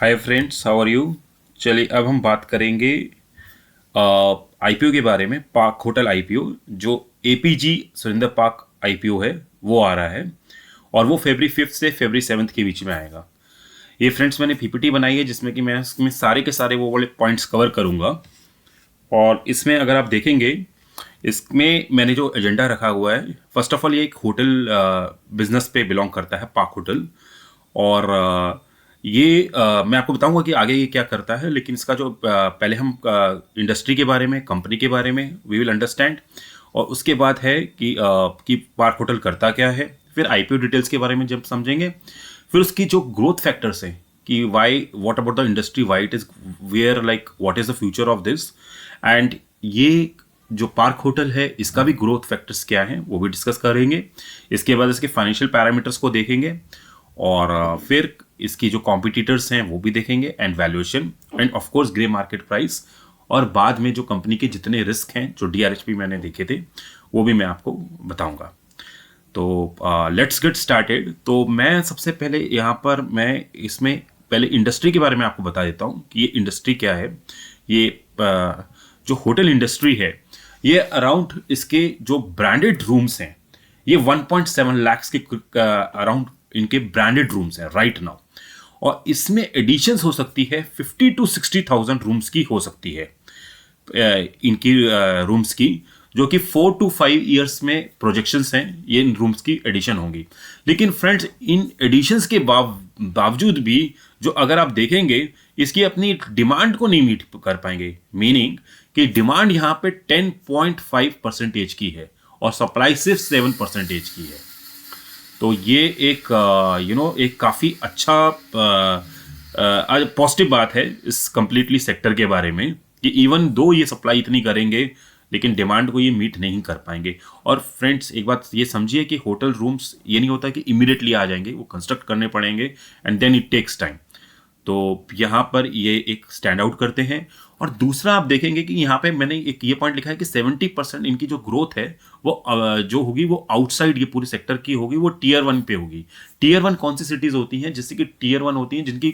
Hi friends, how are you. चलिए अब हम बात करेंगे आईपीओ के बारे में। पार्क होटल आईपीओ जो एपीजी सुरेंद्र पार्क आईपीओ है वो आ रहा है और वो February 5 से February 7 के बीच में आएगा। ये फ्रेंड्स मैंने पीपीटी बनाई है जिसमें कि मैं इसमें सारे के सारे वो वाले पॉइंट्स कवर करूंगा। और इसमें अगर आप देखेंगे, इसमें मैंने जो एजेंडा रखा हुआ है, फर्स्ट ऑफ ऑल ये एक होटल बिजनेस पे बिलोंग करता है, पार्क होटल। और मैं आपको बताऊंगा कि आगे ये क्या करता है, लेकिन इसका जो पहले हम इंडस्ट्री के बारे में, कंपनी के बारे में वी विल अंडरस्टैंड। और उसके बाद है कि पार्क होटल करता क्या है, फिर आईपीओ डिटेल्स के बारे में जब समझेंगे, फिर उसकी जो ग्रोथ फैक्टर्स हैं कि why what about the industry, why it is where, like what is the future of this. And ये जो पार्क होटल है इसका भी ग्रोथ फैक्टर्स क्या हैं वो भी डिस्कस करेंगे। इसके बाद इसके फाइनेंशियल पैरामीटर्स को देखेंगे और फिर इसकी जो कॉम्पिटिटर्स हैं वो भी देखेंगे, and valuation, end of course grey market price. और बाद में जो कंपनी के जितने रिस्क हैं, जो डीआरएचपी मैंने देखे थे, वो भी मैं आपको बताऊंगा। तो लेट्स गेट स्टार्टेड। तो मैं सबसे पहले यहाँ पर मैं इसमें पहले इंडस्ट्री के बारे में आपको बता देता हूँ कि ये इंडस्ट्री क्या है। ये जो होटल इंडस्ट्री है, ये अराउंड इसके जो ब्रांडेड रूम्स हैं, ये 1.7 लाख के अराउंड इनके ब्रांडेड रूम्स हैं राइट नाउ। और इसमें एडिशंस हो सकती है 50 to 60,000 रूम्स की हो सकती है, इनकी रूम्स की, जो कि 4 to 5 ईयर्स में प्रोजेक्शंस हैं ये इन रूम्स की एडिशन होंगी। लेकिन फ्रेंड्स, इन एडिशंस के बावजूद भी जो अगर आप देखेंगे, इसकी अपनी डिमांड को नहीं मीट कर पाएंगे। मीनिंग कि डिमांड यहाँ पे 10.5% की है और सप्लाई सिर्फ 7% की है। तो ये एक एक काफ़ी अच्छा पॉजिटिव बात है इस कंप्लीटली सेक्टर के बारे में, कि इवन दो ये सप्लाई इतनी करेंगे लेकिन डिमांड को ये मीट नहीं कर पाएंगे। और फ्रेंड्स, एक बात ये समझिए कि होटल रूम्स ये नहीं होता कि इमीडिएटली आ जाएंगे, वो कंस्ट्रक्ट करने पड़ेंगे and then it takes time. तो यहाँ पर ये एक स्टैंड आउट करते हैं। और दूसरा आप देखेंगे कि यहाँ पे मैंने एक ये पॉइंट लिखा है कि 70% इनकी जो ग्रोथ है वो जो होगी वो आउटसाइड ये पूरी सेक्टर की होगी, वो Tier 1 पे होगी। Tier 1 कौन सी सिटीज़ होती हैं? जैसे कि Tier 1 होती हैं जिनकी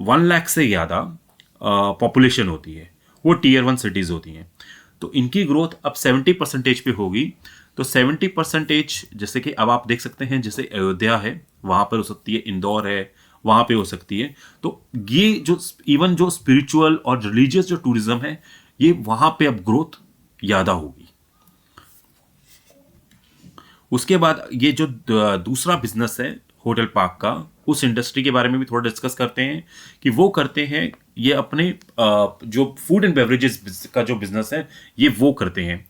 1 लाख से ज़्यादा पॉपुलेशन होती है, वो Tier 1 सिटीज़ होती हैं। तो इनकी ग्रोथ अब 70% पे होगी। तो 70%, जैसे कि अब आप देख सकते हैं, जैसे अयोध्या है वहाँ पर हो सकती है, इंदौर है वहाँ पे हो सकती है। तो ये जो इवन जो स्पिरिचुअल और रिलीजियस जो टूरिज्म है, ये वहाँ पे अब ग्रोथ ज़्यादा होगी। उसके बाद ये जो दूसरा बिजनेस है होटल पार्क का, उस इंडस्ट्री के बारे में भी थोड़ा डिस्कस करते हैं कि वो करते हैं ये अपने जो फूड एंड बेवरेजेस का जो बिजनेस है ये वो करते हैं।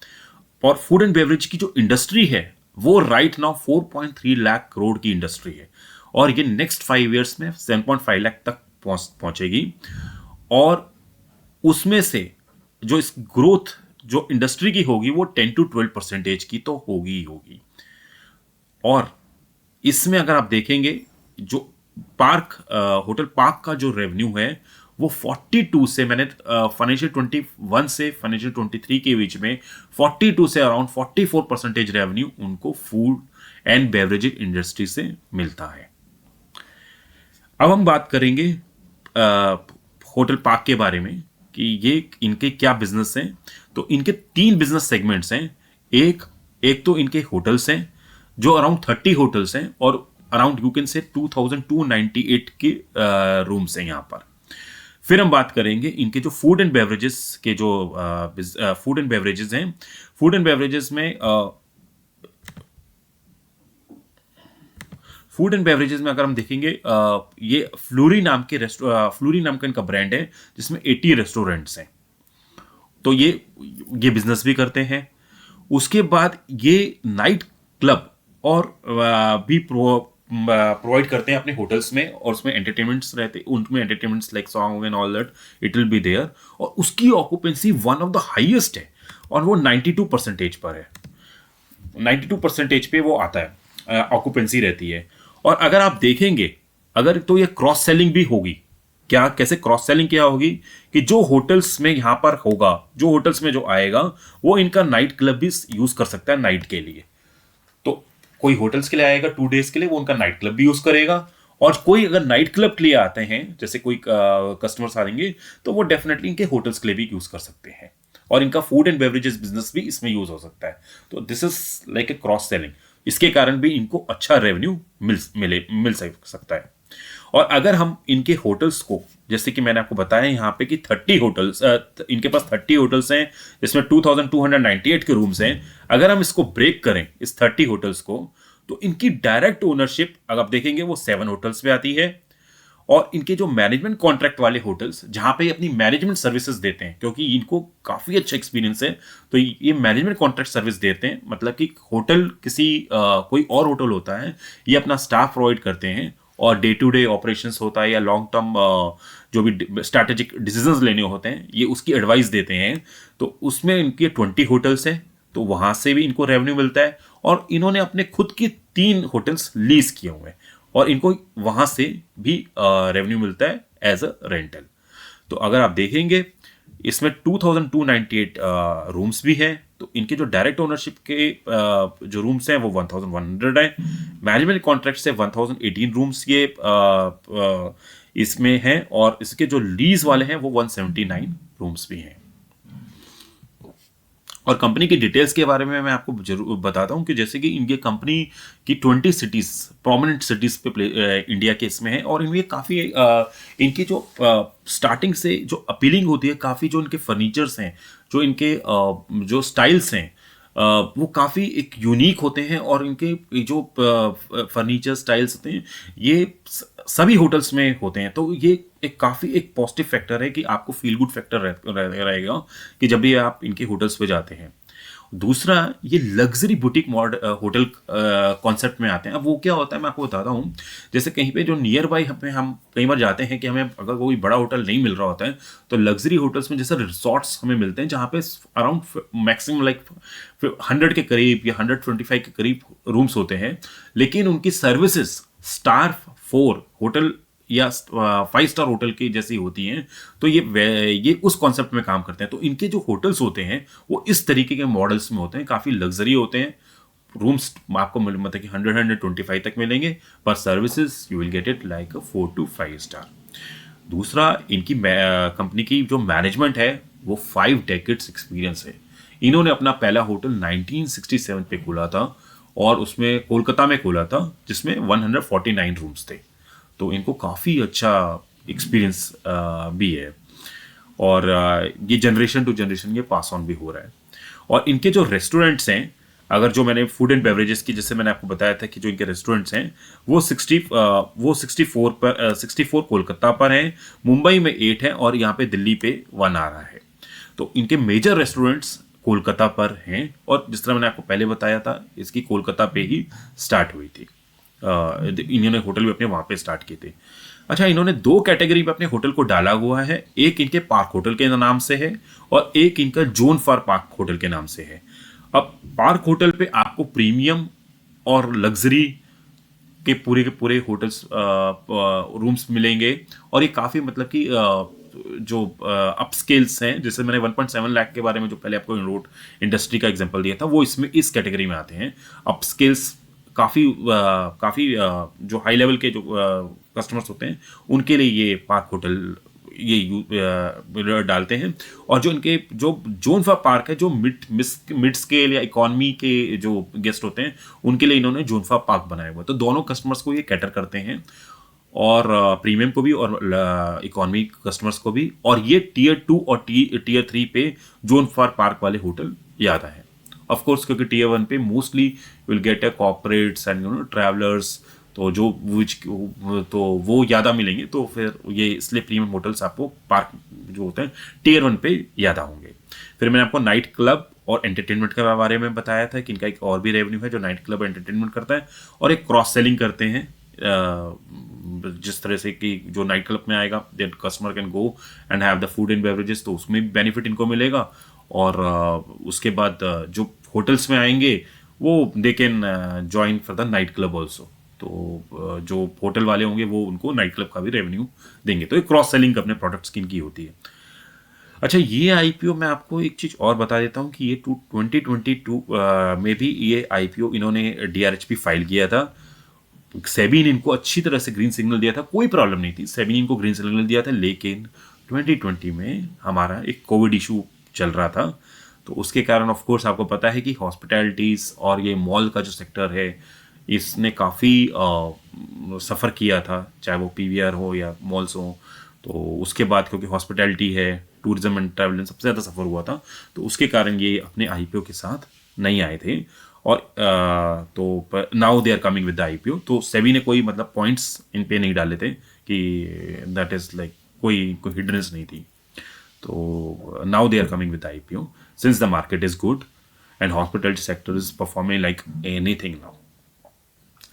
और फूड एंड बेवरेज की जो इंडस्ट्री है वो राइट नाउ 4.3 लाख करोड़ की इंडस्ट्री है, और ये नेक्स्ट 5 ईयर्स में 7.5 लाख तक पहुंचेगी। और उसमें से जो इस ग्रोथ जो इंडस्ट्री की होगी वो 10 to 12% की तो होगी ही होगी। और इसमें अगर आप देखेंगे, जो होटल पार्क का जो रेवेन्यू है वो 42 से, मैंने फाइनेंशियल 21 से फाइनेंशियल 23 के बीच में 42 से अराउंड 44% रेवेन्यू उनको फूड एंड बेवरेज इंडस्ट्री से मिलता है। अब हम बात करेंगे होटल पार्क के बारे में कि ये इनके क्या बिजनेस हैं। तो इनके 3 बिजनेस सेगमेंट्स हैं। एक तो इनके होटल्स हैं जो अराउंड 30 होटल्स हैं, और अराउंड यू कैन से 2298 के रूम्स हैं यहाँ पर। फिर हम बात करेंगे इनके जो फूड एंड बेवरेजेस के जो फूड एंड बेवरेजेस हैं। फूड एंड बेवरेजेस में अगर हम देखेंगे, ये फ्लूरी नाम का इनका ब्रांड है जिसमें 80 रेस्टोरेंट्स हैं। तो ये बिजनेस भी करते हैं। उसके बाद ये नाइट क्लब और भी प्रोवाइड करते हैं अपने होटल्स में, और उसमें एंटरटेनमेंट्स रहते, उनमें entertainments like song and all that, it will be there. और उसकी occupancy one of the highest है और वो 92% पर है। 92% पे वो आता है, ऑक्यूपेंसी रहती है। और अगर आप देखेंगे, अगर तो ये क्रॉस सेलिंग भी होगी। क्या, कैसे क्रॉस सेलिंग क्या होगी कि जो होटल्स में यहाँ पर होगा, जो होटल्स में जो आएगा, वो इनका नाइट क्लब भी यूज कर सकता है नाइट के लिए। तो कोई होटल्स के लिए आएगा 2 डेज के लिए, वो उनका नाइट क्लब भी यूज करेगा, और कोई अगर नाइट क्लब के लिए आते हैं, जैसे कोई कस्टमर्स आएंगे, तो वो डेफिनेटली इनके होटल्स के लिए भी यूज कर सकते हैं, और इनका फूड एंड बेवरेजेस बिजनेस भी इसमें यूज हो सकता है। तो this is like a cross selling, इसके कारण भी इनको अच्छा रेवेन्यू मिल सकता है। और अगर हम इनके होटल्स को, जैसे कि मैंने आपको बताया यहाँ पे कि 30 होटल्स, इनके पास 30 होटल्स हैं जिसमें 2298 के रूम्स हैं। अगर हम इसको ब्रेक करें इस 30 होटल्स को, तो इनकी डायरेक्ट ओनरशिप अगर आप देखेंगे वो 7 होटल्स पे आती है। और इनके जो मैनेजमेंट कॉन्ट्रैक्ट वाले होटल्स जहां पे अपनी मैनेजमेंट सर्विसेज देते हैं, क्योंकि इनको काफी अच्छा एक्सपीरियंस है, तो ये मैनेजमेंट कॉन्ट्रैक्ट सर्विस देते हैं। मतलब कि होटल किसी कोई और होटल होता है, ये अपना स्टाफ प्रोवाइड करते हैं, और डे टू डे ऑपरेशंस होता है या लॉन्ग टर्म जो भी स्ट्रैटेजिक डिसीजंस लेने होते हैं, ये उसकी एडवाइस देते हैं। तो उसमें इनके 20 होटल्स हैं, तो वहां से भी इनको रेवेन्यू मिलता है। और इन्होंने अपने खुद के 3 होटल्स लीज किए हुए हैं, और इनको वहां से भी रेवेन्यू मिलता है एज अ रेंटल। तो अगर आप देखेंगे इसमें 2298 रूम्स भी हैं, तो इनके जो डायरेक्ट ओनरशिप के जो रूम्स हैं वो 1100 है। मैनेजमेंट कॉन्ट्रैक्ट से 1018 रूम्स ये इसमें हैं, और इसके जो लीज वाले हैं वो 179 रूम्स भी हैं। और कंपनी की डिटेल्स के बारे में मैं आपको जरूर बताता हूं कि जैसे कि इनके कंपनी की 20 सिटीज, प्रोमिनेंट सिटीज पे इंडिया के इसमें है, और इनमें काफ़ी इनकी जो स्टार्टिंग से जो अपीलिंग होती है, काफ़ी जो इनके फर्नीचर्स हैं, जो इनके जो स्टाइल्स हैं, वो काफ़ी एक यूनिक होते हैं। और इनके जो फर्नीचर स्टाइल्स होते हैं, ये सभी होटल्स में होते हैं। तो ये एक काफ़ी एक पॉजिटिव फैक्टर है कि आपको फील गुड फैक्टर रहेगा कि जब भी आप इनके होटल्स पे जाते हैं। दूसरा, ये लग्जरी बुटीक होटल कॉन्सेप्ट में आते हैं। अब वो क्या होता है मैं आपको बताता हूँ। जैसे कहीं पे जो नियर बाई हम कई बार जाते हैं कि हमें अगर कोई बड़ा होटल नहीं मिल रहा होता है, तो लग्जरी होटल्स में जैसे रिसॉर्ट्स हमें मिलते हैं, जहाँ पे अराउंड मैक्सिमम लाइक 100 के करीब या 125 के करीब रूम्स होते हैं, लेकिन उनकी सर्विसेज स्टार 4 होटल या 5 स्टार होटल की जैसी होती हैं। तो ये उस कॉन्सेप्ट में काम करते हैं। तो इनके जो होटल्स होते हैं वो इस तरीके के मॉडल्स में होते हैं, काफ़ी लग्जरी होते हैं। रूम्स आपको मतलब कि 100-125 तक मिलेंगे, पर services you will get it like 4 to 5 star. दूसरा, इनकी कंपनी की जो मैनेजमेंट है वो 5 डेकेड्स एक्सपीरियंस है। इन्होंने अपना पहला होटल 1967 पे खोला था, और उसमें कोलकाता में खोला था, जिसमें 149 रूम्स थे। तो इनको काफ़ी अच्छा एक्सपीरियंस भी है, और ये जनरेशन टू जनरेशन ये पास ऑन भी हो रहा है। और इनके जो रेस्टोरेंट्स हैं, अगर जो मैंने फूड एंड बेवरेजेस की, जैसे मैंने आपको बताया था कि जो इनके रेस्टोरेंट्स हैं वो 64 कोलकाता पर हैं, मुंबई में 8 है, और यहाँ पे दिल्ली पे 1 आ रहा है। तो इनके मेजर रेस्टोरेंट्स कोलकाता पर हैं, और जिस तरह मैंने आपको पहले बताया था, इसकी कोलकाता पे ही स्टार्ट हुई थी। इन्होंने होटल भी अपने वहाँ पे स्टार्ट किए थे। अच्छा, इन्होंने 2 कैटेगरी पे अपने होटल को डाला हुआ है। एक इनके पार्क होटल के नाम से है, और एक इनका जोन फॉर पार्क होटल के नाम से है। अब पार्क होटल पे आपको प्रीमियम और लग्जरी के पूरे होटल्स रूम्स मिलेंगे, और ये काफ़ी मतलब कि जो अपस्केल्स हैं, जैसे मैंने 1.7 लाख के बारे में जो पहले आपको रोड इंडस्ट्री का एग्जांपल दिया था, वो इसमें इस कैटेगरी में आते हैं। अपस्केल्स काफ़ी जो हाई लेवल के जो कस्टमर्स होते हैं, उनके लिए ये पार्क होटल ये डालते हैं। और जो इनके जो जोन फॉर पार्क है, जो मिड स्केल या इकॉनमी के जो गेस्ट होते हैं, उनके लिए इन्होंने जोन फॉर पार्क बनाया हुआ है। तो दोनों कस्टमर्स को ये कैटर करते हैं, और प्रीमियम को भी और इकॉनमी कस्टमर्स को भी। और ये टीयर 2 और टीयर 3 पे जोन फॉर पार्क वाले होटल ज़्यादा है। ऑफ कोर्स, क्योंकि टीयर 1 पे mostly will get a corporates and travellers, तो तो वो ज़्यादा मिलेंगे। तो फिर ये इसलिए प्रीमियम होटल्स आपको पार्क जो होते हैं टीयर 1 पे ज़्यादा होंगे। फिर मैंने आपको नाइट क्लब और एंटरटेनमेंट के बारे में बताया था कि इनका एक और भी रेवेन्यू है जो नाइट क्लब एंटरटेनमेंट करता है, और एक क्रॉस सेलिंग करते हैं। जिस तरह से कि जो नाइट क्लब में आएगा, then customer can go and have the food and beverages, तो उसमें भी बेनिफिट इनको मिलेगा। और उसके बाद जो होटल्स में आएंगे वो they can join for the night club also. तो जो होटल वाले होंगे वो उनको नाइट क्लब का भी रेवेन्यू देंगे। तो एक क्रॉस सेलिंग अपने प्रोडक्ट्स की इनकी होती है। अच्छा, ये आईपीओ मैं आपको एक चीज़ और बता देता हूँ कि ये 2022 में भी ये आईपीओ इन्होंने डीआरएचपी फाइल किया था। सेबी ने इनको अच्छी तरह से ग्रीन सिग्नल दिया था, कोई प्रॉब्लम नहीं थी, सेबी ने इनको ग्रीन सिग्नल दिया था। लेकिन 2020 में हमारा एक कोविड इशू चल रहा था, तो उसके कारण ऑफ कोर्स आपको पता है कि हॉस्पिटैलिटीज़ और ये मॉल का जो सेक्टर है इसने काफ़ी सफ़र किया था, चाहे वो पीवीआर हो या मॉल्स हो। तो उसके बाद क्योंकि हॉस्पिटैलिटी है, टूरिज्म एंड ट्रैवल सबसे ज़्यादा सफ़र हुआ था, तो उसके कारण ये अपने आईपीओ के साथ नहीं आए थे। और तो now they are coming with the IPO. तो सेबी ने कोई मतलब पॉइंट्स इन पे नहीं डाले थे कि दैट इज़ लाइक कोई हिडनेस नहीं थी। तो now they are coming with the IPO since the market is good and hospitality sector is performing like anything now.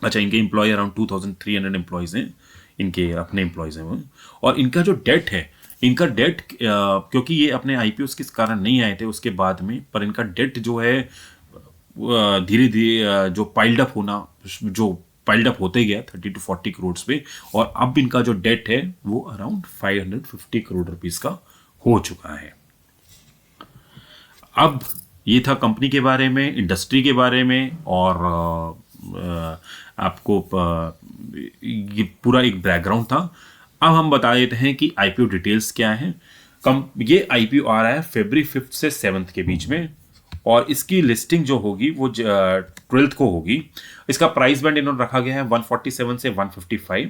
अच्छा, इनके एम्प्लॉय अराउंड 2300 एम्प्लॉयज़ हैं, इनके अपने एम्प्लॉयज़ हैं वो। और इनका जो डेट है, इनका डेट क्योंकि ये अपने आईपीओ के कारण नहीं आए थे उसके बाद में, पर इनका डेट जो है धीरे धीरे जो पाइल्ड अप होते गया 30 to 40 करोड़ पे, और अब इनका जो डेट है वो अराउंड 550 करोड़ रुपीस का हो चुका है। अब ये था कंपनी के बारे में, इंडस्ट्री के बारे में, और आपको ये पूरा एक बैकग्राउंड था। अब हम बता देते हैं कि आईपीओ डिटेल्स क्या हैं। ये आईपीओ आ रहा है February 5 से 7 के बीच में, और इसकी लिस्टिंग जो होगी वो 12 को होगी। इसका प्राइस बैंड इन्होंने रखा गया है 147 से 155,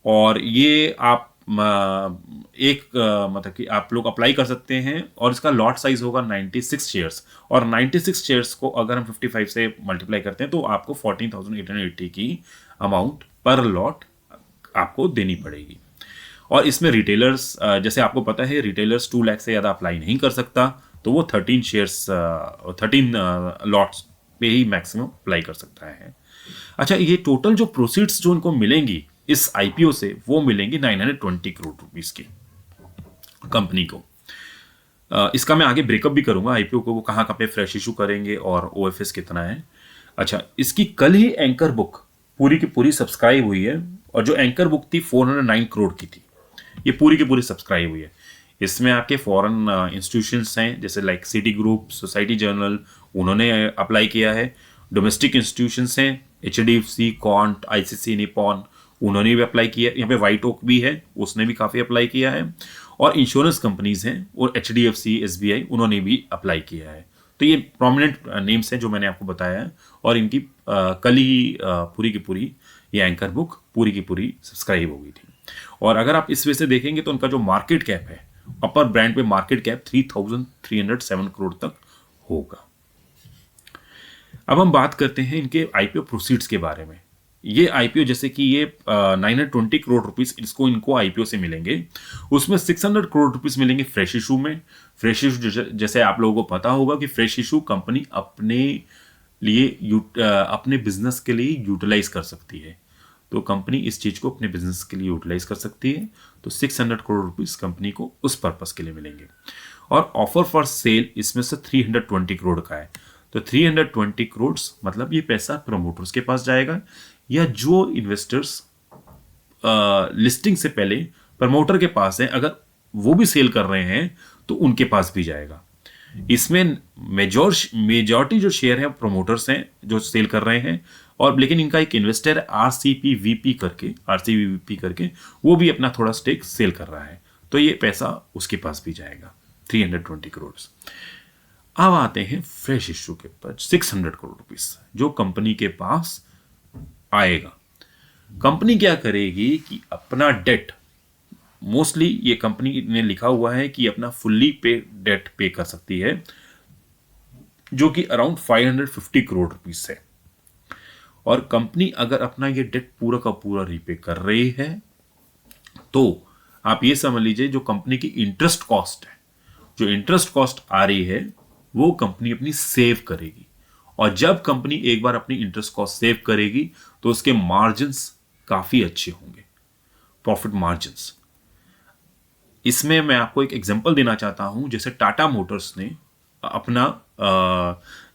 और ये आप मतलब कि आप लोग अप्लाई कर सकते हैं, और इसका लॉट साइज होगा 96 शेयर्स, और 96 शेयर्स को अगर हम 55 से मल्टीप्लाई करते हैं तो आपको 14,880 की अमाउंट पर लॉट आपको देनी पड़ेगी। और इसमें रिटेलर्स, जैसे आपको पता है रिटेलर्स 2 लाख से ज़्यादा अप्लाई नहीं कर सकता, तो वो 13 लॉट्स पे ही मैक्सिमम अप्लाई कर सकता है। अच्छा, ये टोटल जो प्रोसीड्स जो इनको मिलेंगी इस आईपीओ से, वो मिलेंगी 920 करोड़ रुपीस की कंपनी को। इसका मैं आगे ब्रेकअप भी करूंगा आईपीओ को, वो कहाँ पे फ्रेश इशू करेंगे और ओएफएस कितना है। अच्छा, इसकी कल ही एंकर बुक पूरी की पूरी सब्सक्राइब हुई है, और जो एंकर बुक थी 409 करोड़ की थी, ये पूरी की पूरी सब्सक्राइब हुई है। इसमें आपके फॉरेन इंस्टीट्यूशंस हैं जैसे like city group, society journal, उन्होंने अप्लाई किया है। डोमेस्टिक इंस्टीट्यूशंस हैं, एचडीएफसी, कॉन्ट, आईसीसी, निपॉन, उन्होंने भी अप्लाई किया। यहाँ पे वाइट ओक भी है, उसने भी काफ़ी अप्लाई किया है। और इंश्योरेंस कंपनीज हैं, और एचडीएफसी, एसबीआई, उन्होंने भी अप्लाई किया है। तो ये प्रोमिनेंट नेम्स हैं जो मैंने आपको बताया है, और इनकी कल ही पूरी की पूरी ये एंकर बुक पूरी की पूरी सब्सक्राइब हो गई थी। और अगर आप इस वजह से देखेंगे तो उनका जो मार्केट कैप है, अपर ब्रांड पे मार्केट कैप 3,307 करोड़ तक होगा। अब हम बात करते हैं इनके आईपीओ प्रोसीड्स के बारे में। ये आईपीओ जैसे कि ये 920 करोड़ रुपीस इनको आईपीओ से मिलेंगे, उसमें 600 करोड़ रुपीस मिलेंगे फ्रेश इशू में। फ्रेश इशू जैसे आप लोगों को पता होगा कि फ्रेश इशू कंपनी अपने अपने बिजनेस के लिए यूटिलाइज कर सकती है, तो कंपनी इस चीज़ को अपने बिजनेस के लिए यूटिलाइज कर सकती है। तो 600 करोड़ रुपीस कंपनी को उस पर्पस के लिए मिलेंगे। और ऑफर फॉर सेल इसमें से 320 करोड़ का है, तो 320 करोड़ मतलब ये पैसा प्रमोटर्स के पास जाएगा, या जो इन्वेस्टर्स लिस्टिंग से पहले प्रमोटर के पास है, अगर वो भी सेल कर रहे हैं तो उनके पास भी जाएगा। इसमें मेजॉरिटी जो शेयर है प्रमोटर्स हैं जो सेल कर रहे हैं, और लेकिन इनका एक इन्वेस्टर है आरसीपीवीपी करके वो भी अपना थोड़ा स्टेक सेल कर रहा है, तो ये पैसा उसके पास भी जाएगा 320 करोड़। अब आते हैं फ्रेश इश्यू के ऊपर, 600 करोड़ रुपीस जो कंपनी के पास आएगा। कंपनी क्या करेगी कि अपना डेट, मोस्टली ये कंपनी ने लिखा हुआ है कि अपना फुल्ली पे डेट पे कर सकती है, जो कि अराउंड 550 करोड़ रुपीस है। और कंपनी अगर अपना ये डेट पूरा का पूरा रीपे कर रही है, तो आप ये समझ लीजिए जो कंपनी की इंटरेस्ट कॉस्ट है, जो इंटरेस्ट कॉस्ट आ रही है वो कंपनी अपनी सेव करेगी। और जब कंपनी एक बार अपनी इंटरेस्ट कॉस्ट सेव करेगी तो उसके मार्जिन्स काफी अच्छे होंगे, प्रॉफिट मार्जिन्स। इसमें मैं आपको एक एग्जांपल देना चाहता हूं, जैसे टाटा मोटर्स ने अपना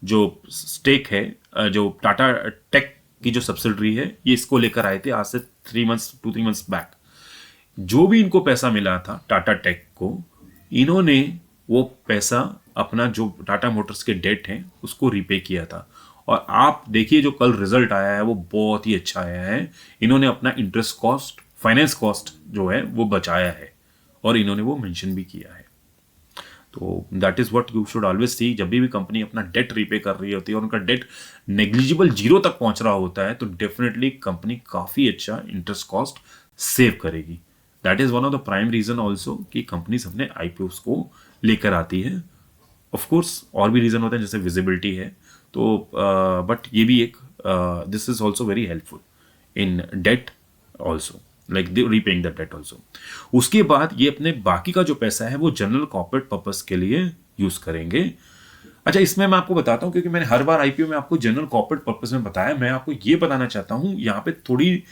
जो स्टेक है, जो टाटा टेक की जो सब्सिडरी है, ये इसको लेकर आए थे आज से 2-3 मंथ्स बैक। जो भी इनको पैसा मिला था टाटा टेक को, इन्होंने वो पैसा अपना जो टाटा मोटर्स के डेट हैं उसको रीपे किया था, और आप देखिए जो कल रिजल्ट आया है वो बहुत ही अच्छा आया है। इन्होंने अपना इंटरेस्ट कॉस्ट, फाइनेंस कॉस्ट जो है वो बचाया है, और इन्होंने वो मेंशन भी किया है। तो that is what you should always see. जब भी कंपनी अपना डेट रीपे कर रही होती है और उनका डेट नेग्लिजिबल जीरो तक पहुंच रहा होता है, तो डेफिनेटली कंपनी काफी अच्छा इंटरेस्ट कॉस्ट सेव करेगी। That is one of the prime reason also कि कंपनीज अपने आईपीओस को लेकर आती है। ऑफ कोर्स और भी रीजन होते हैं, जैसे विजिबिलिटी है, तो बट ये भी एक this is also very helpful in debt also, like repaying the debt also. उसके बाद ये अपने बाकी का जो पैसा है वो जनरल कॉर्पोरेट पर्पस के लिए यूज करेंगे। अच्छा, इसमें मैं आपको बताता हूं, क्योंकि मैंने हर बार आईपीओ में आपको जनरल कॉर्पोरेट पर्पस में बताया, मैं आपको ये बताना चाहता हूं, यहाँ पे थोड़ी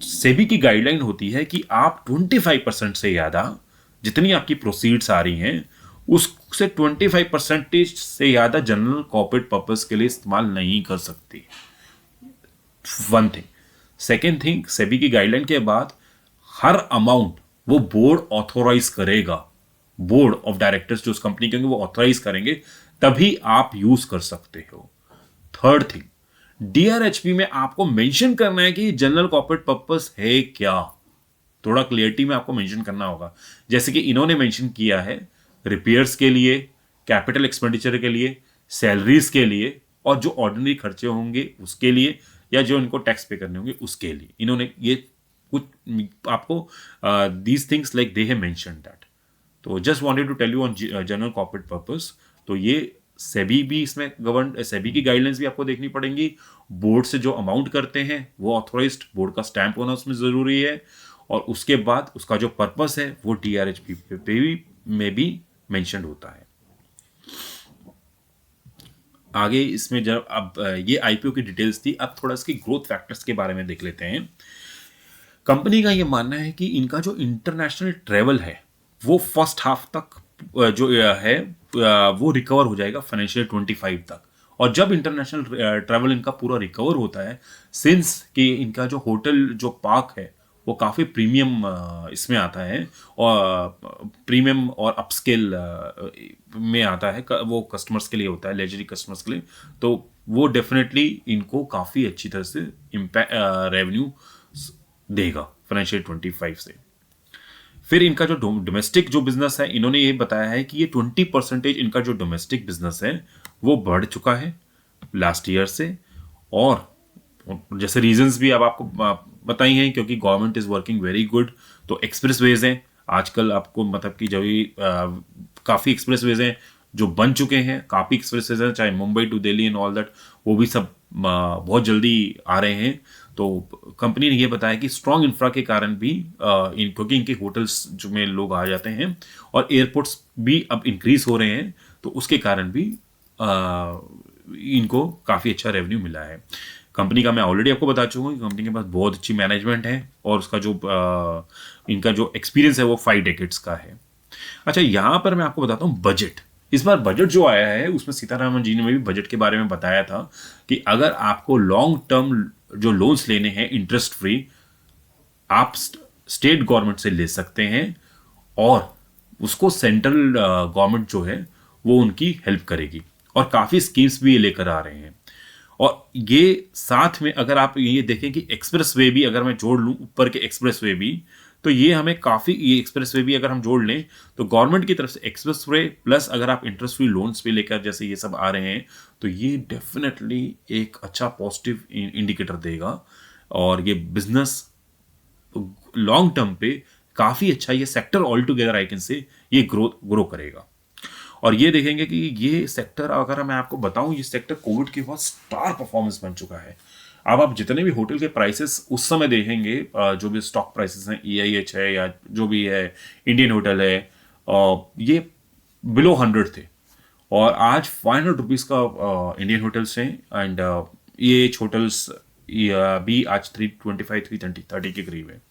सेबी की गाइडलाइन होती है कि आप 25% से ज्यादा जितनी आपकी प्रोसीड्स आ रही हैं उससे 25% से ज्यादा जनरल कॉर्पोरेट पर्पस के लिए इस्तेमाल नहीं कर सकती। One thing. Second thing, SEBI की गाइडलाइन के बाद हर अमाउंट वो बोर्ड ऑथोराइज करेगा, बोर्ड ऑफ डायरेक्टर्स जो उस कंपनी के होंगे वो ऑथोराइज करेंगे, तभी आप यूज कर सकते हो। थर्ड थिंग, डीआरएचपी में आपको मेंशन करना है कि जनरल कॉर्पोरेट पर्पस है क्या, थोड़ा क्लियरिटी में आपको मेंशन करना होगा। जैसे कि इन्होंने मेंशन किया है रिपेयर्स के लिए, कैपिटल एक्सपेंडिचर के लिए, सैलरीज के लिए, और जो ऑर्डिनरी खर्चे होंगे उसके लिए, या जो इनको टैक्स पे करने होंगे उसके लिए। इन्होंने ये कुछ आपको these things like they have mentioned that. तो just wanted to tell you on general corporate purpose. तो ये सेबी भी इसमें गवर्न, सेबी की गाइडलाइंस भी आपको देखनी पड़ेंगी। बोर्ड से जो अमाउंट करते हैं वो ऑथोराइज्ड बोर्ड का स्टैंप होना उसमें जरूरी है, और उसके बाद उसका जो पर्पस है वो डीआरएचपी पे भी में भी मेंशन होता है। आगे इसमें जब अब ये आईपीओ की डिटेल्स थी, अब थोड़ा इसकी ग्रोथ फैक्टर्स के बारे में देख लेते हैं। कंपनी का ये मानना है कि इनका जो इंटरनेशनल ट्रेवल है वो फर्स्ट हाफ तक जो है वो रिकवर हो जाएगा फाइनेंशियल 25 तक। और जब इंटरनेशनल ट्रैवल इनका पूरा रिकवर होता है, सिंस कि इनका जो होटल जो पार्क है वो काफ़ी प्रीमियम इसमें आता है, और प्रीमियम और अपस्केल में आता है, वो कस्टमर्स के लिए होता है, लेजरी कस्टमर्स के लिए, तो वो डेफिनेटली इनको काफ़ी अच्छी तरह से इम्पैक्ट रेवेन्यू देगा फाइनेंशियल 25 से। फिर इनका जो डोमेस्टिक जो बिजनेस है, इन्होंने ये बताया है कि ये 20% इनका जो डोमेस्टिक बिजनेस है वो बढ़ चुका है लास्ट ईयर से। और जैसे रीजंस भी अब आपको बताई हैं, क्योंकि government is working very good. तो एक्सप्रेस वेज हैं आजकल, आपको मतलब कि जो काफ़ी एक्सप्रेस वेज हैं जो बन चुके हैं, काफ़ी एक्सप्रेस वेज हैं, चाहे Mumbai to Delhi and all that, वो भी सब बहुत जल्दी आ रहे हैं। तो कंपनी ने ये बताया कि स्ट्रॉन्ग इंफ्रा के कारण भी क्योंकि इनके होटल्स जो में लोग आ जाते हैं और एयरपोर्ट्स भी अब इंक्रीज हो रहे हैं, तो उसके कारण भी इनको काफ़ी अच्छा रेवेन्यू मिला है। कंपनी का मैं ऑलरेडी आपको बता चुका हूँ कि कंपनी के पास बहुत अच्छी मैनेजमेंट है, और उसका जो इनका जो एक्सपीरियंस है वो 5 डेकेड्स का है। अच्छा, यहाँ पर मैं आपको बताता हूँ बजट। इस बार बजट जो आया है उसमें सीतारामन जी ने भी बजट के बारे में बताया था कि अगर आपको लॉन्ग टर्म जो लोन्स लेने हैं इंटरेस्ट फ्री, आप स्टेट गवर्नमेंट से ले सकते हैं, और उसको सेंट्रल गवर्नमेंट जो है वो उनकी हेल्प करेगी, और काफ़ी स्कीम्स भी ये लेकर आ रहे हैं। और ये साथ में अगर आप ये देखें कि एक्सप्रेस वे भी अगर मैं जोड़ लूँ, ऊपर के एक्सप्रेस वे भी, तो ये हमें काफ़ी, ये एक्सप्रेस वे भी अगर हम जोड़ लें तो गवर्नमेंट की तरफ से एक्सप्रेस वे प्लस अगर आप इंटरेस्ट फ्री लोन्स पे लेकर जैसे ये सब आ रहे हैं, तो ये डेफिनेटली एक अच्छा पॉजिटिव इंडिकेटर देगा, और ये बिजनेस लॉन्ग टर्म पे काफ़ी अच्छा, ये sector all together I can say ये ग्रो करेगा। और ये देखेंगे कि ये सेक्टर, अगर मैं आपको बताऊं, ये सेक्टर कोविड के बाद स्टार परफॉर्मेंस बन चुका है। अब आप जितने भी होटल के प्राइसेस उस समय देखेंगे, जो भी स्टॉक प्राइसेस हैं, EIH है या जो भी है, इंडियन होटल है, ये बिलो 100 थे, और आज 500 रुपीज़ का इंडियन होटल्स हैं, एंड EIH होटल्स भी आज 325 330 के करीब है।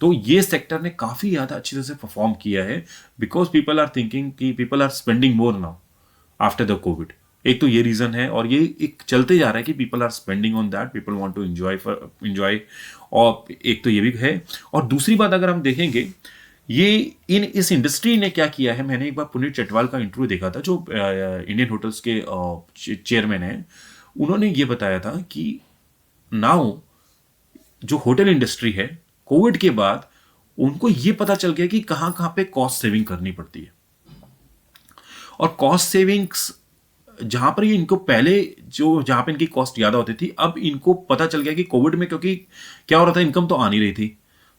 तो ये सेक्टर ने काफ़ी ज़्यादा अच्छी तरह से परफॉर्म किया है, बिकॉज पीपल आर थिंकिंग कि people are spending more now after the COVID. एक तो ये रीज़न है, और ये एक चलते जा रहा है कि people are spending on that, people want to enjoy, और एक तो ये भी है। और दूसरी बात अगर हम देखेंगे, ये इस इंडस्ट्री ने क्या किया है, मैंने एक बार पुनीत चटवाल का इंटरव्यू देखा था, जो इंडियन होटल्स के चेयरमैन हैं। उन्होंने ये बताया था कि नाउ जो होटल इंडस्ट्री है, कोविड के बाद उनको ये पता चल गया कि कहाँ कहाँ पे कॉस्ट सेविंग करनी पड़ती है। और कॉस्ट सेविंग्स जहां पर ये इनको पहले जो जहां पे इनकी कॉस्ट ज्यादा होती थी, अब इनको पता चल गया कि कोविड में, क्योंकि क्या हो रहा था, इनकम तो आ नहीं रही थी,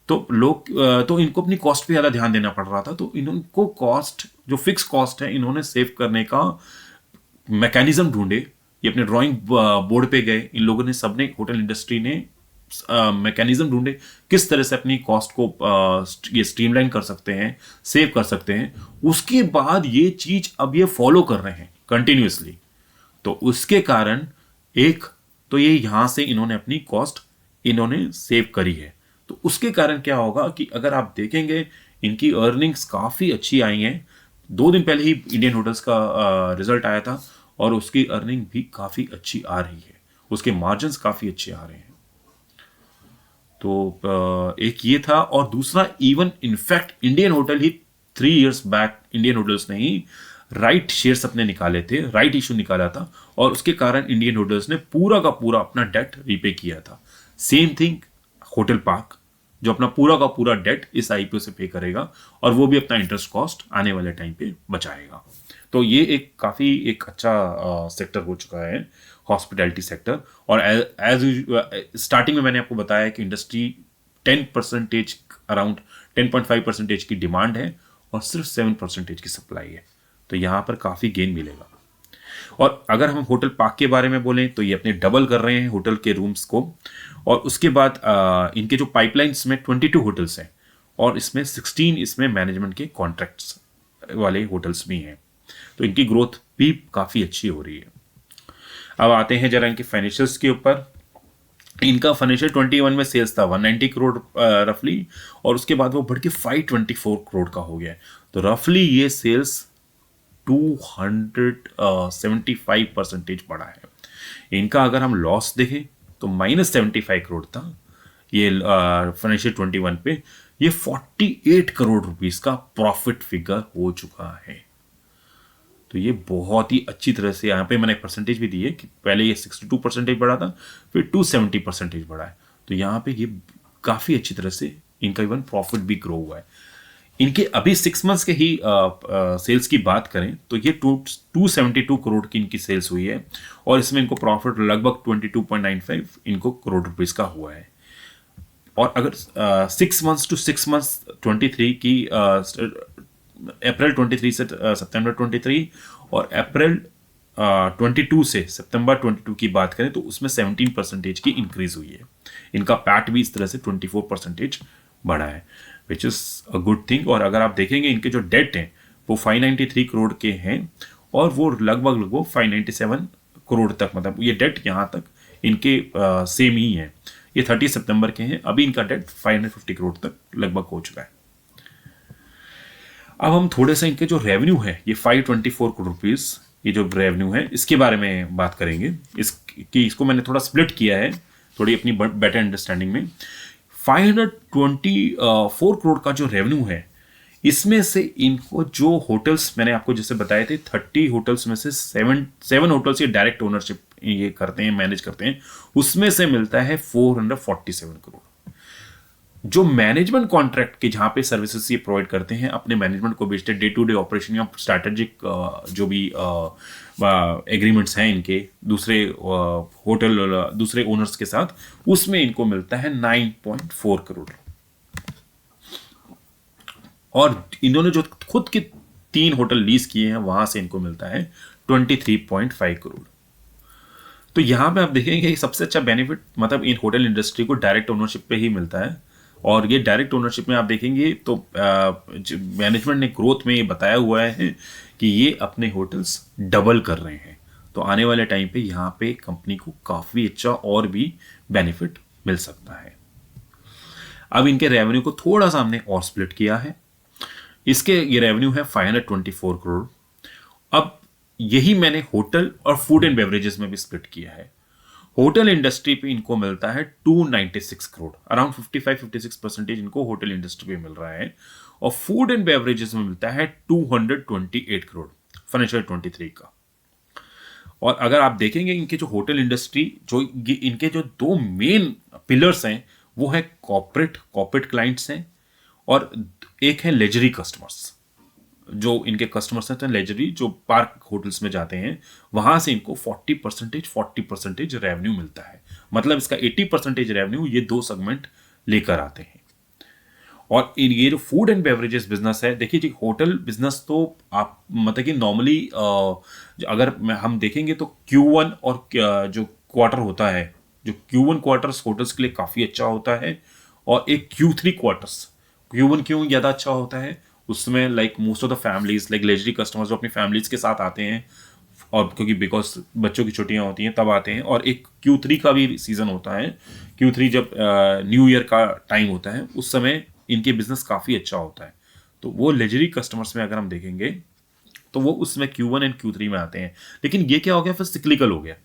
तो लोग तो इनको अपनी कॉस्ट पे ज्यादा ध्यान देना पड़ रहा था। तो इनको कॉस्ट, जो फिक्स कॉस्ट है, इन्होंने सेव करने का मैकेनिज्म ढूंढे। ये अपने ड्राइंग बोर्ड पे गए, इन लोगों ने, सबने, होटल इंडस्ट्री ने मैकेनिज्म ढूंढे किस तरह से अपनी कॉस्ट को ये स्ट्रीमलाइन कर सकते हैं, सेव कर सकते हैं। उसके बाद ये चीज अब ये फॉलो कर रहे हैं कंटिन्यूअसली। तो उसके कारण एक तो ये यहां से इन्होंने अपनी कॉस्ट इन्होंने सेव करी है। तो उसके कारण क्या होगा कि अगर आप देखेंगे, इनकी अर्निंग्स काफी अच्छी आई हैं। 2 दिन पहले ही इंडियन होटल्स का रिजल्ट आया था और उसकी अर्निंग भी काफी अच्छी आ रही है, उसके मार्जिन्स काफी अच्छे आ रहे हैं। तो एक ये था। और दूसरा, इवन इनफैक्ट इंडियन होटल ही 3 इयर्स बैक, इंडियन होटल्स ने ही राइट शेयर्स अपने निकाले थे, राइट इशू निकाला था, और उसके कारण इंडियन होटल्स ने पूरा का पूरा अपना डेट रीपे किया था। सेम थिंग होटल पार्क, जो अपना पूरा का पूरा डेट इस आईपीओ से पे करेगा, और वो भी अपना इंटरेस्ट कॉस्ट आने वाले टाइम पे बचाएगा। तो ये एक काफी एक अच्छा सेक्टर हो चुका है, हॉस्पिटैलिटी सेक्टर। और एज स्टार्टिंग में मैंने आपको बताया कि इंडस्ट्री 10% अराउंड 10.5% की डिमांड है और सिर्फ 7% की सप्लाई है। तो यहाँ पर काफ़ी गेन मिलेगा। और अगर हम होटल पार्क के बारे में बोलें तो ये अपने डबल कर रहे हैं होटल के रूम्स को। और उसके बाद इनके जो पाइपलाइंस में 22 होटल्स हैं, और इसमें 16 इसमें मैनेजमेंट के कॉन्ट्रैक्ट्स वाले होटल्स भी हैं। तो इनकी ग्रोथ भी काफ़ी अच्छी हो रही है। अब आते हैं जरा इनके फाइनेंशियल्स के ऊपर। इनका फाइनेंशियल 21 में सेल्स था 190 करोड़ रफली, और उसके बाद वो बढ़ के 524 करोड़ का हो गया है। तो रफली ये सेल्स 275% बढ़ा है। इनका अगर हम लॉस देखें तो -75 करोड़ था ये फाइनेंशियल 21 पे, ये 48 करोड़ रुपीस का प्रॉफिट फिगर हो चुका है। तो ये बहुत ही अच्छी तरह से, यहाँ पे मैंने एक परसेंटेज भी दी है कि पहले ये 62% बढ़ा था, फिर 270% बढ़ा है। तो यहाँ पे ये काफ़ी अच्छी तरह से इनका इवन प्रॉफिट भी ग्रो हुआ है। इनके अभी 6 मंथ्स के ही सेल्स की बात करें तो ये 272 करोड़ की इनकी सेल्स हुई है, और इसमें इनको प्रॉफिट लगभग 22.95 इनको करोड़ रुपीस का हुआ है। और अगर 6 मंथ्स टू 6 मंथ्स 23 की अप्रैल 23 से सितंबर 23 और अप्रैल 22 से सितंबर 22 की बात करें तो उसमें 17% की इंक्रीज हुई है। इनका पैट भी इस तरह से 24% बढ़ा है, which is a good thing. और अगर आप देखेंगे इनके जो डेट हैं वो 593 करोड़ के हैं, और वो लगभग 597 करोड़ तक, मतलब ये डेट यहाँ तक इनके सेम ही है। ये 30 सितंबर के हैं, अभी इनका डेट 550 करोड़ तक लगभग हो चुका है। अब हम थोड़े से इनके जो रेवेन्यू है, ये 524 करोड़ रुपीस, ये जो रेवेन्यू है इसके बारे में बात करेंगे। इसको मैंने थोड़ा स्प्लिट किया है थोड़ी अपनी बेटर अंडरस्टैंडिंग में। 524 करोड़ का जो रेवेन्यू है, इसमें से इनको जो होटल्स मैंने आपको जैसे बताए थे 30 होटल्स में से 7 होटल्स ये डायरेक्ट ओनरशिप ये करते हैं, मैनेज करते हैं, उसमें से मिलता है 447 करोड़। जो मैनेजमेंट कॉन्ट्रैक्ट के जहां पे सर्विसेज ये प्रोवाइड करते हैं, अपने मैनेजमेंट को बेचते हैं, डे टू डे ऑपरेशन या स्ट्रैटेजिक जो भी एग्रीमेंट्स हैं इनके दूसरे होटल दूसरे ओनर्स के साथ, उसमें इनको मिलता है 9.4 करोड़। और इन्होंने जो खुद के 3 होटल लीज किए हैं वहां से इनको मिलता है 23.5 करोड़। तो यहां पे आप देखेंगे सबसे अच्छा बेनिफिट मतलब इन होटल इंडस्ट्री को डायरेक्ट ओनरशिप पे ही मिलता है। और ये डायरेक्ट ओनरशिप में आप देखेंगे तो मैनेजमेंट ने ग्रोथ में ये बताया हुआ है कि ये अपने होटल्स डबल कर रहे हैं। तो आने वाले टाइम पे यहाँ पे कंपनी को काफ़ी अच्छा और भी बेनिफिट मिल सकता है। अब इनके रेवेन्यू को थोड़ा सा हमने और स्प्लिट किया है। इसके ये रेवेन्यू है 524 करोड़। अब यही मैंने होटल और फूड एंड बेवरेजेस में भी स्प्लिट किया है। होटल इंडस्ट्री पे इनको मिलता है 296 करोड़, अराउंड 55-56% इनको होटल इंडस्ट्री पे मिल रहा है। और फूड एंड बेवरेजेस में मिलता है 228 करोड़ फाइनेंशियल 23 का। और अगर आप देखेंगे इनके जो होटल इंडस्ट्री, जो इनके जो दो मेन पिलर्स हैं, वो है कॉर्पोरेट क्लाइंट्स हैं, और एक है लेजरी कस्टमर्स। जो इनके कस्टमर्स हैं तो लेजरी, जो पार्क होटल्स में जाते हैं, वहां से इनको 40% रेवेन्यू मिलता है। मतलब इसका 80% रेवेन्यू ये दो सेगमेंट लेकर आते हैं। और ये जो फूड एंड बेवरेजेस बिजनेस है, देखिए जी, होटल बिजनेस तो आप मतलब कि नॉर्मली अगर हम देखेंगे तो Q1 और जो क्वार्टर होता है, जो Q1 क्वार्टर्स होटल्स के लिए काफ़ी अच्छा होता है, और एक Q3 क्वार्टर्स, Q1 क्यों ज़्यादा अच्छा होता है, उसमें like most of the families, like leisure customers जो अपनी फैमिलीज के साथ आते हैं, और क्योंकि बिकॉज बच्चों की छुट्टियां होती हैं तब आते हैं, और एक Q3 का भी सीजन होता है। Q3 जब न्यू ईयर का टाइम होता है, उस समय इनके बिजनेस काफ़ी अच्छा होता है। तो वो लेजरी कस्टमर्स में अगर हम देखेंगे तो वो उसमें Q1 एंड Q3 में आते हैं। लेकिन ये क्या हो गया, फिर सिक्लिकल हो गया।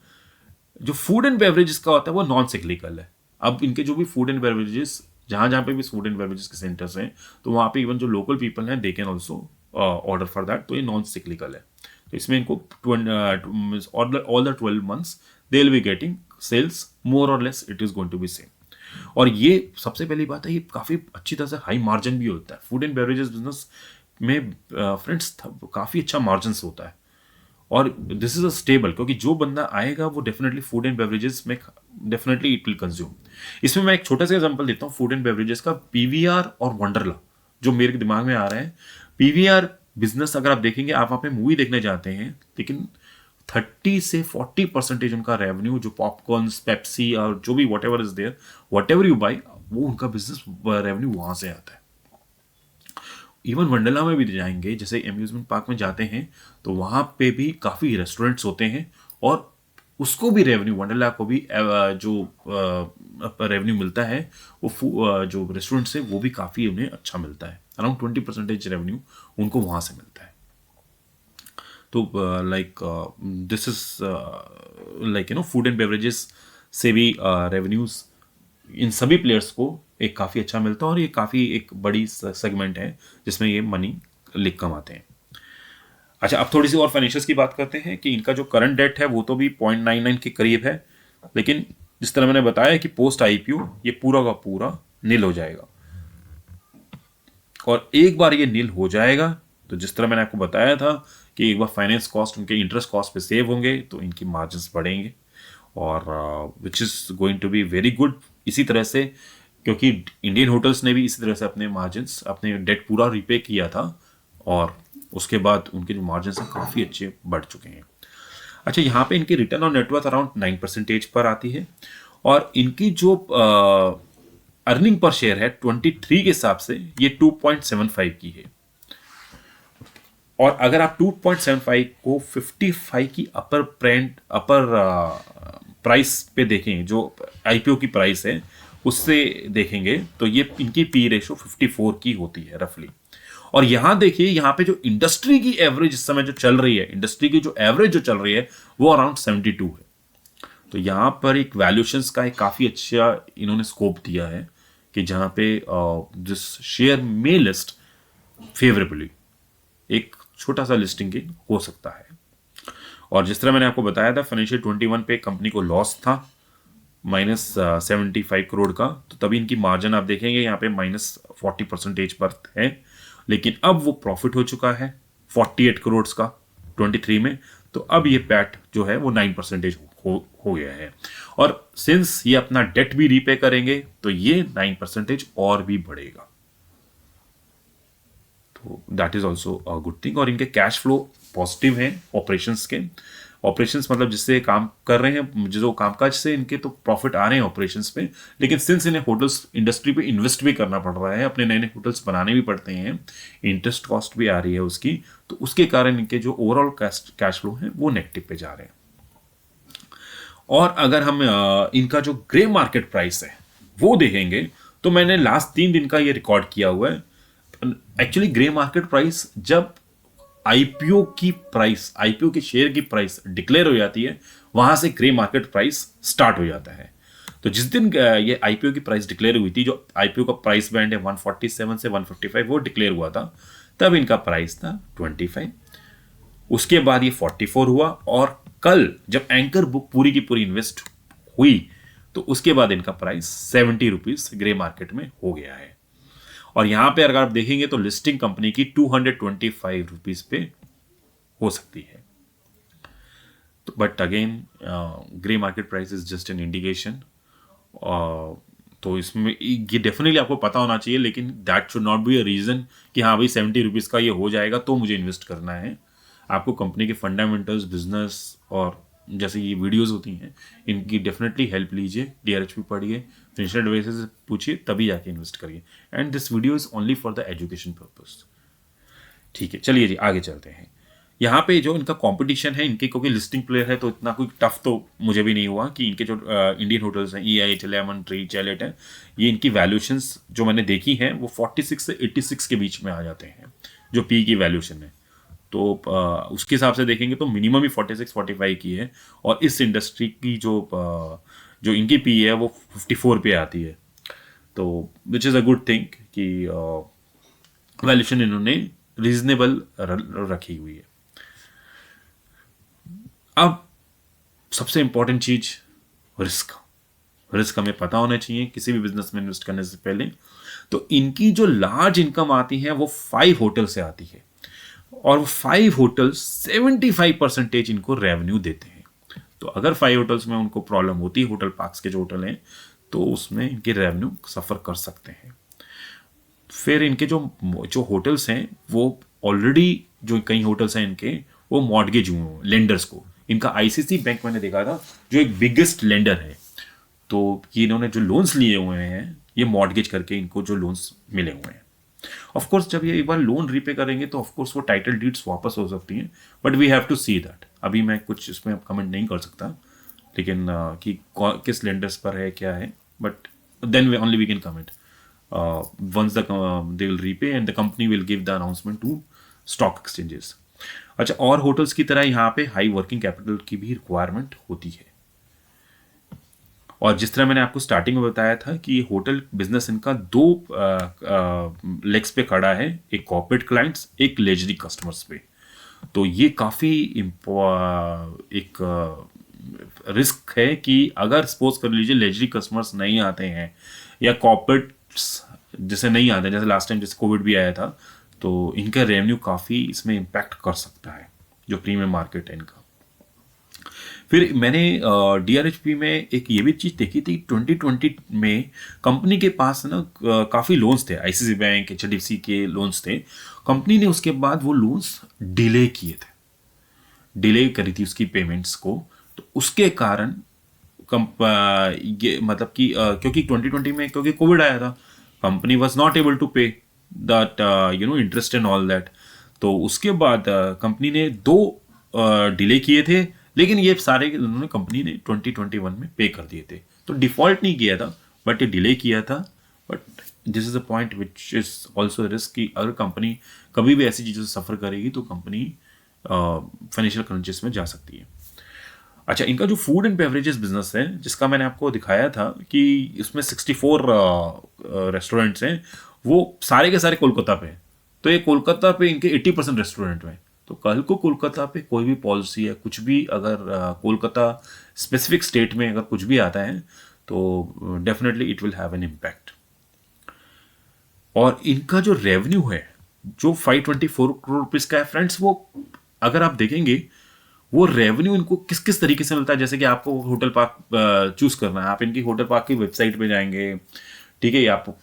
जो फूड एंड बेवरेजेस का होता है वो नॉन सिक्लिकल है। अब इनके जो भी फूड एंड बेवरेजेस, जहाँ जहाँ पे भी फूड एंड बेवरेजेस के सेंटर्स हैं, तो वहाँ पे इवन जो लोकल पीपल हैं they can also order for that, तो ये नॉन सिक्लिकल है। तो इसमें इनको all the 12 months they will be getting sales more और less, it is going to be same. और ये सबसे पहली बात है, ये काफ़ी अच्छी तरह से हाई मार्जिन भी होता है। फूड एंड बेवरेजेस बिजनेस में फ्रेंड्स काफ़ी अच्छा मार्जिन होता है, और दिस इज अ स्टेबल, क्योंकि जो बंदा आएगा वो डेफिनेटली फूड एंड बेवरेजेस में डेफिनेटली इट विल कंज्यूम। इसमें मैं एक छोटा सा एग्जांपल देता हूँ फूड एंड बेवरेजेस का, पीवीआर और वंडरला, जो मेरे दिमाग में आ रहा है। पीवीआर बिजनेस अगर आप देखेंगे, आप वहाँ पे मूवी देखने जाते हैं, लेकिन 30 से 40% उनका रेवेन्यू, जो पॉपकॉर्न्स, पेप्सी और जो भी whatever is there, whatever you buy, वो उनका बिजनेस रेवेन्यू वहाँ से आता है। इवन वंडरला में भी जाएंगे, जैसे एम्यूजमेंट पार्क में जाते हैं, तो वहाँ पे भी काफ़ी रेस्टोरेंट्स होते हैं, और उसको भी रेवेन्यू, वंडरला को भी जो रेवेन्यू मिलता है, वो जो रेस्टोरेंट से वो भी काफ़ी उन्हें अच्छा मिलता है। अराउंड 20% रेवेन्यू उनको वहाँ से मिलता है। तो like this is like food and beverages से भी रेवेन्यूज इन सभी प्लेयर्स को एक काफ़ी अच्छा मिलता है, और ये काफ़ी एक बड़ी सेगमेंट है जिसमें ये मनी लिख कमाते हैं। अच्छा, अब थोड़ी सी और फाइनेंशियल्स की बात करते हैं कि इनका जो करंट डेट है वो तो भी 0.99 के करीब है, लेकिन जिस तरह मैंने बताया कि पोस्ट आईपीओ ये पूरा का पूरा नील हो जाएगा। और एक बार ये नील हो जाएगा तो जिस तरह मैंने आपको बताया था कि एक बार फाइनेंस कॉस्ट, उनके इंटरेस्ट कॉस्ट पे सेव होंगे, तो इनकी मार्जिन्स बढ़ेंगे, और which is going to be very good. इसी तरह से, क्योंकि इंडियन होटल्स ने भी इसी तरह से अपने मार्जिन्स, अपने डेट पूरा रिपे किया था, और उसके बाद उनके जो मार्जिन्स हैं काफ़ी अच्छे बढ़ चुके हैं। अच्छा, यहाँ पे इनकी रिटर्न ऑन नेटवर्थ अराउंड 9% पर आती है, और इनकी जो अर्निंग पर शेयर है 23 के हिसाब से ये 2.75 की है। और अगर आप 2.75 को 55 की अपर प्राइस पे देखें, जो आईपीओ की प्राइस है उससे देखेंगे, तो ये इनकी पी रेशो 54 की होती है रफली। और यहां देखिए, यहां पे जो इंडस्ट्री की एवरेज इस समय जो चल रही है, इंडस्ट्री की जो एवरेज जो चल रही है वो अराउंड 72 है। तो यहां पर एक वैल्यूएशंस का एक काफी अच्छा इन्होंने स्कोप दिया है कि जहां पे दिस शेयर में लिस्ट फेवरेबली, एक छोटा सा लिस्टिंग गेन हो सकता है। और जिस तरह मैंने आपको बताया था, फाइनेंशियल 21 पे कंपनी को लॉस था -75 करोड़ का, तो तभी इनकी मार्जिन आप देखेंगे यहाँ पे -40% पर है। लेकिन अब वो प्रॉफिट हो चुका है 48 करोड़ का 23 में, तो अब ये पैट जो है वो 9% हो गया है। और सिंस ये अपना डेट भी रीपे करेंगे, तो ये 9% और भी बढ़ेगा। तो that is also a good thing. और इनके कैश फ्लो पॉजिटिव हैं ऑपरेशंस के। ऑपरेशंस मतलब जिससे काम कर रहे हैं, जो कामकाज से इनके तो प्रॉफिट आ रहे हैं ऑपरेशंस पे, लेकिन सिंस इन्हें होटल्स इंडस्ट्री पे इन्वेस्ट भी करना पड़ रहा है, अपने नए नए होटल्स बनाने भी पड़ते हैं, इंटरेस्ट कॉस्ट भी आ रही है उसकी, तो उसके कारण इनके जो ओवरऑल कैश फ्लो है वो नेगेटिव पे जा रहे हैं। और अगर हम इनका जो ग्रे मार्केट प्राइस है वो देखेंगे, तो मैंने लास्ट 3 दिन का ये रिकॉर्ड किया हुआ है। एक्चुअली ग्रे मार्केट प्राइस जब आईपीओ की प्राइस, आईपीओ के शेयर की प्राइस डिक्लेयर हो जाती है, वहां से ग्रे मार्केट प्राइस स्टार्ट हो जाता है। तो जिस दिन ये आईपीओ की प्राइस डिक्लेयर हुई थी, जो आईपीओ का प्राइस बैंड है 147 से 155, वो डिक्लेयर हुआ था, तब इनका प्राइस था 25। उसके बाद ये 44 हुआ, और कल जब एंकर बुक पूरी की पूरी इन्वेस्ट हुई तो उसके बाद इनका प्राइस 70 रुपीज ग्रे मार्केट में हो गया है। और यहां पे अगर आप देखेंगे तो लिस्टिंग कंपनी की 225 रुपीज पे हो सकती है। तो but again grey market price is just an indication. तो इसमें ये डेफिनेटली आपको पता होना चाहिए, लेकिन that should not be a reason कि हाँ भाई 70 रुपीज़ का ये हो जाएगा तो मुझे इन्वेस्ट करना है। आपको कंपनी के फंडामेंटल्स, बिजनेस और जैसे ये वीडियोस होती हैं इनकी डेफिनेटली हेल्प लीजिए, DRHP पढ़िए, फाइनेंशियल एडवाइजर से पूछिए, तभी जाके इन्वेस्ट करिए। And this video is only for the education purpose. ठीक है, चलिए जी आगे चलते हैं। यहाँ पे जो इनका कंपटीशन है इनके, क्योंकि लिस्टिंग प्लेयर है तो इतना कोई टफ तो मुझे भी नहीं हुआ कि इनके जो इंडियन होटल्स हैं EIH, लेमन ट्री, चैलेट हैं, ये इनकी वैल्यूशंस जो मैंने देखी हैं वो 46 से 86 के बीच में आ जाते हैं जो पी की वैल्यूशन है। तो उसके हिसाब से देखेंगे तो मिनिमम ही 46-45 की है, और इस इंडस्ट्री की जो इनकी पी है वो 54 पे आती है। तो which is a good thing कि वैल्यूशन इन्होंने रीजनेबल रखी हुई है। अब सबसे इंपॉर्टेंट चीज, रिस्क। रिस्क हमें पता होना चाहिए किसी भी बिजनेस में इन्वेस्ट करने से पहले। तो इनकी जो लार्ज इनकम आती है वो 5 होटल से आती है, और वो 5 होटल 75% इनको रेवेन्यू देते हैं। तो अगर 5 होटल्स में उनको प्रॉब्लम होती है, होटल पार्क्स के जो होटल हैं, तो उसमें इनके रेवेन्यू सफ़र कर सकते हैं। फिर इनके जो होटल्स हैं वो ऑलरेडी, जो कई होटल्स हैं इनके, वो मॉर्गेज हुए हैं लेंडर्स को। इनका ICICI बैंक मैंने देखा था जो एक बिगेस्ट लेंडर है, तो ये इन्होंने जो लोन्स लिए हुए हैं ये मॉर्गेज करके इनको जो लोन्स मिले हुए हैं। ऑफ कोर्स जब ये एक बार लोन रीपे करेंगे तो ऑफ कोर्स वो टाइटल डीड्स वापस हो सकती हैं, but we have to see that. अभी मैं कुछ इसमें कमेंट नहीं कर सकता, लेकिन कि किस लेंडर्स पर है क्या है, but then only we can comment once they will repay and the company will give the announcement to stock exchanges। अच्छा, और होटल्स की तरह यहाँ पे हाई वर्किंग कैपिटल की भी रिक्वायरमेंट होती है। और जिस तरह मैंने आपको स्टार्टिंग में बताया था कि होटल बिजनेस इनका 2 लेग्स पे खड़ा है, एक कॉर्पोरेट क्लाइंट्स, एक लेजरी कस्टमर्स पे। तो ये काफ़ी एक रिस्क है कि अगर सपोज कर लीजिए लेजरी कस्टमर्स नहीं आते हैं या कॉर्पोरेट्स जैसे नहीं आते, जैसे लास्ट टाइम जैसे कोविड भी आया था, तो इनका रेवेन्यू काफ़ी इसमें इम्पैक्ट कर सकता है, जो प्रीमियम मार्केट है इनका। फिर मैंने DRHP में एक ये भी चीज़ देखी थी, 2020 में कंपनी के पास ना काफ़ी लोन्स थे, ICICI बैंक, HDFC के लोन्स थे। कंपनी ने उसके बाद वो लोन्स डिले किए थे, डिले करी थी उसकी पेमेंट्स को। तो उसके कारण ये मतलब कि क्योंकि 2020 में क्योंकि कोविड आया था, company was not able to pay that interest and all that. तो उसके बाद कंपनी ने 2 डिले किए थे, लेकिन ये सारे उन्होंने कंपनी ने 2021 में पे कर दिए थे। तो डिफॉल्ट नहीं किया था, बट ये डिले किया था। But this is a point which is also risk कि अगर कंपनी कभी भी ऐसी चीज़ों से सफ़र करेगी तो कंपनी फाइनेंशियल क्रंचेस में जा सकती है। अच्छा, इनका जो फूड एंड बेवरेजेस बिजनेस है, जिसका मैंने आपको दिखाया था कि इसमें 64 रेस्टोरेंट्स हैं, वो सारे के सारे कोलकाता पे हैं। तो ये कोलकाता पे इनके 80% रेस्टोरेंट में। तो कल को कोलकाता पे कोई भी पॉलिसी है, कुछ भी अगर कोलकाता स्पेसिफिक स्टेट में अगर कुछ भी आता है तो definitely it will have an impact. और इनका जो रेवेन्यू है जो 524 करोड़ रुपीज़ का है फ्रेंड्स, वो अगर आप देखेंगे वो रेवेन्यू इनको किस किस तरीके से मिलता है। जैसे कि आपको होटल पार्क चूज करना है, आप इनकी होटल पार्क की वेबसाइट पे जाएंगे, ठीक है, या आप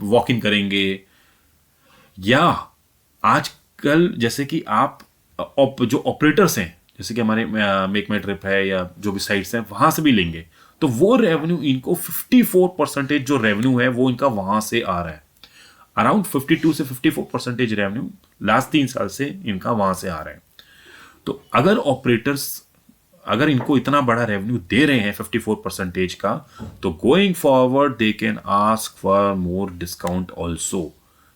वॉक इन करेंगे, या आजकल जैसे कि आप जो ऑपरेटर्स हैं, जैसे कि हमारे मेक माई ट्रिप है या जो भी साइट्स हैं, वहां से भी लेंगे, तो वो रेवेन्यू इनको 54% जो रेवेन्यू है वो इनका वहां से आ रहा है। अराउंड 52 से 54% रेवेन्यू लास्ट 3 साल से इनका वहां से आ रहा है। तो अगर ऑपरेटर्स अगर इनको इतना बड़ा रेवेन्यू दे रहे हैं 54% का, तो going forward they can ask for more discount also,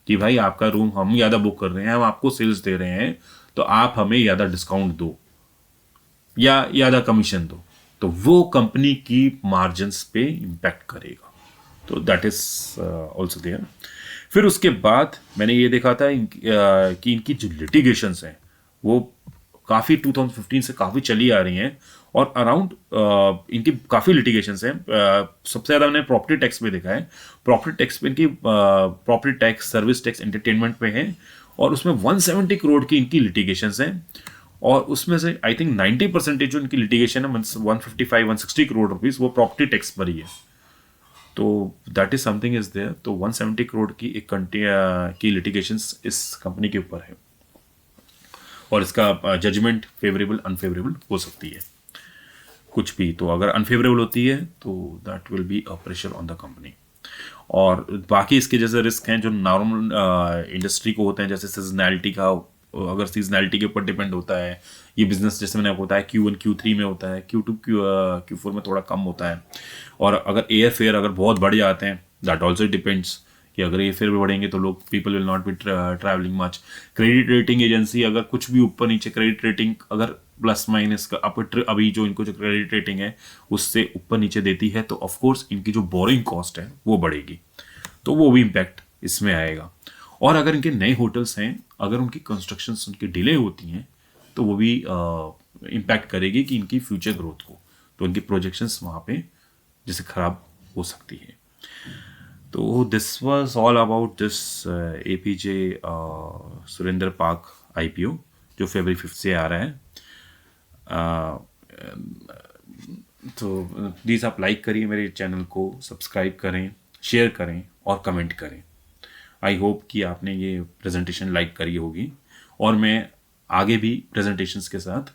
कि भाई आपका रूम हम ज़्यादा बुक कर रहे हैं, हम आपको सेल्स दे रहे हैं, तो आप हमें ज़्यादा डिस्काउंट दो या ज़्यादा कमीशन दो। तो वो कंपनी की मार्जिन्स पे इम्पैक्ट करेगा। तो दैट इज ऑल्सो देयर। फिर उसके बाद मैंने ये देखा था कि इनकी जो लिटिगेशंस हैं वो काफ़ी 2015 से काफ़ी चली आ रही हैं और अराउंड इनकी काफ़ी लिटिगेशंस हैं। सबसे ज़्यादा मैंने प्रॉपर्टी टैक्स में देखा है। प्रॉपर्टी टैक्स पे इनकी property tax, service tax, entertainment पे है और उसमें 170 करोड़ की इनकी लिटिगेशंस हैं और उसमें से आई थिंक 90% जो इनकी लिटिगेशन है 155-160 करोड़ रुपीस वो प्रॉपर्टी टैक्स पर ही है। तो that is something is there. तो 170 करोड़ की एक की लिटिगेशंस इस कंपनी के ऊपर है और इसका जजमेंट फेवरेबल अनफेवरेबल हो सकती है कुछ भी। तो अगर अनफेवरेबल होती है तो that will be a pressure on the company. और बाकी इसके जैसे रिस्क हैं जो नॉर्मल इंडस्ट्री को होते हैं, जैसे सीजनैलिटी का, अगर सीजनैलिटी के ऊपर डिपेंड होता है ये बिजनेस, जैसे मैंने आपको बताया Q1 Q3 में होता है, Q2 Q4 में थोड़ा कम होता है। और अगर एयर फेयर अगर बहुत बढ़ जाते हैं दैट ऑल्सो डिपेंड्स कि अगर एयर फेयर भी बढ़ेंगे तो लोग people will not be travelling much. Credit rating agency अगर कुछ भी ऊपर नीचे क्रेडिट रेटिंग अगर प्लस माइनस का अभी जो इनको जो क्रेडिट रेटिंग है उससे ऊपर नीचे देती है तो ऑफकोर्स इनकी जो बोरिंग कॉस्ट है वो बढ़ेगी, तो वो भी इम्पैक्ट इसमें आएगा। और अगर इनके नए होटल्स हैं, अगर उनकी कंस्ट्रक्शन उनकी डिले होती हैं तो वो भी इम्पैक्ट करेगी कि इनकी फ्यूचर ग्रोथ को, तो इनकी प्रोजेक्शंस वहाँ पे जैसे खराब हो सकती है। तो this was all about this APJ Surendra park IPO जो February 5 से आ रहा है। तो प्लीज़ आप लाइक करिए मेरे चैनल को, सब्सक्राइब करें, शेयर करें और कमेंट करें। आई होप कि आपने ये प्रेजेंटेशन लाइक करी होगी और मैं आगे भी प्रेजेंटेशंस के साथ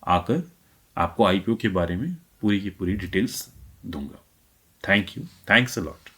आकर आपको IPO के बारे में पूरी की पूरी डिटेल्स दूंगा। Thank you, thanks a lot.